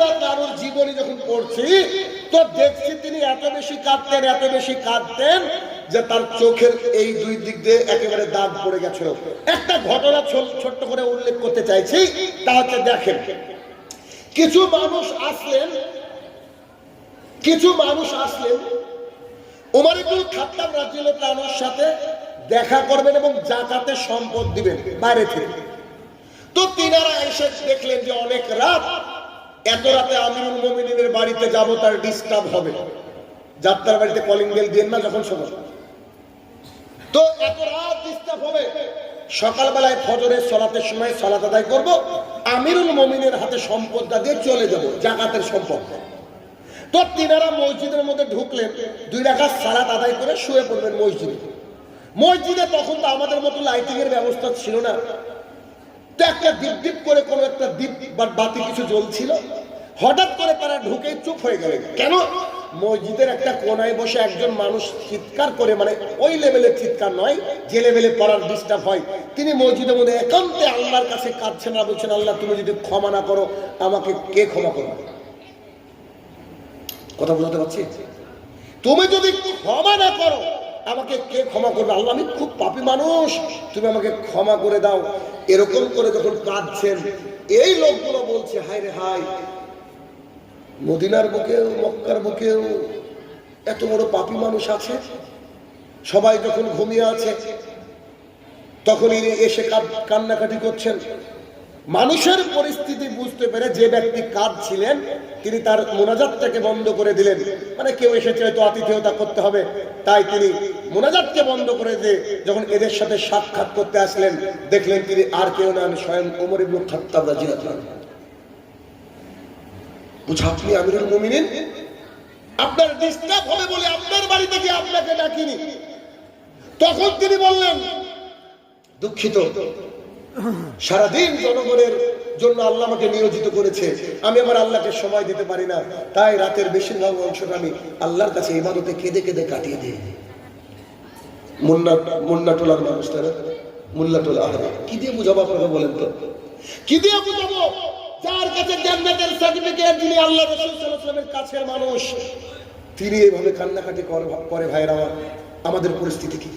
রাদিয়াল্লাহু তাআলার জীবনী যখন পড়ছি তো দেখছি তিনি এত বেশি কাঁদতেন যে তার চোখের এই দুই দিক দিয়ে একেবারে দাগ পড়ে গেছিল। একটা ঘটনা ছোট্ট করে উল্লেখ করতে চাইছি, তা হচ্ছে দেখেন, কিছু মানুষ আসলেন ওমর ইবনুল খাত্তাব রাদিয়াল্লাহু তাআলার সাথে দেখা করবেন এবং যাকাতের সম্পদ দিবেন বাইরে থেকে। তো তিনারা এসে দেখলেন যে অনেক রাত, এত রাতে আমিরুল মুমিনিনের বাড়িতে যাব তার ডিস্টার্ব হবে, যাত্রার বাড়িতে কলিং বেল দেন না যখন সময়, তো এত রাত ডিস্টার্ব হবে। সকালবেলায় ফজরের সালাতের সময় সালাত আদায় করব, আমিরুল মুমিনের হাতে সম্পদটা দিয়ে চলে যাব, যাকাতের সম্পদ। তো তিনারা মসজিদের মধ্যে ঢুকলেন, 2 রাকাত সালাত আদায় করে শুয়ে পড়বেন মসজিদে। তখন তো আমাদের মতো লাইটিং এর ব্যবস্থা ছিল না, তো একটা দীপ করে কোনো একটা দীপ বা বাতি কিছু জ্বলছিল। হঠাৎ করে তারা ঢুকে চুপ হয়ে গেলেন। কেন? মসজিদের একটা কোনায় বসে একজন মানুষ চিৎকার করে, মানে ওই লেভেলের চিৎকার নয় যে লেভেলে পড়ার ডিস্টার্ব হয়, তিনি মসজিদের মধ্যে একান্তে আল্লাহর কাছে কাঁদছেন আর বলছেন, আল্লাহ তুমি যদি ক্ষমা না করো আমাকে কে ক্ষমা করবে? কথা বুঝতে পারছি? তুমি যদি ক্ষমা না করো আমাকে কে ক্ষমা করবে? আল্লাহ আমি খুব পাপী মানুষ, তুমি আমাকে ক্ষমা করে দাও। এরকম করে যখন কাঁদছেন, এই লোকগুলো বলছে, হায় রে হায়, মদিনার বুকেও মক্কার বুকেও এত বড় পাপী মানুষ আছে। সবাই যখন ঘুমিয়ে আছে তখন ইনি এসে কান্নাকাটি করছেন। মানুষের পরিস্থিতি বুঝতে পেরে যে ব্যক্তি কাঁদছিলেন তিনি তার মোনাজাতটাকে বন্ধ করে দিলেন। মানে কেউ এসেছে হয়তো আতিথেয়তা করতে হবে, তাই তিনি মোনাজাতকে বন্ধ করে দিয়ে যখন এদের সাথে সাক্ষাৎ করতে আসলেন, দেখলেন তিনি আর কেউ নন, স্বয়ং ওমর ইবনুল খাত্তাব রাদিয়াল্লাহু তাআলা। বুঝা, আপনি আমিরুল মুমিনিন, আপনার ডিস্টার্ব হবে বলে আপনার বাড়ি থেকে আপনাকে ডাকিনি। তখন তিনি বললেন, দুঃখিত, সারাদিন জনগণের জন্য আল্লাহ আমাকে নিয়োজিত করেছে, আমি আমার আল্লাহকে সময় দিতে পারি না, তাই রাতের বেশিরভাগ অংশটা আমি আল্লাহর কাছে ইবাদতে কেঁদে কেঁদে কাটিয়ে দিই। মুন্না টোলার মানুষ, তারা মুল্লা টোলা, কি দিয়ে বুঝাবো আপনাকে বলেন তো? কি দিয়ে বুঝাবো? যার কাছে জান্নাতের সার্টিফিকেট, যিনি আল্লাহ রাসূল সাল্লাল্লাহু আলাইহি ওয়াসাল্লামের কাছের মানুষ, তিনি এইভাবে কান্নাকাটি করে। ভাইরা আমার, আমাদের পরিস্থিতি কি?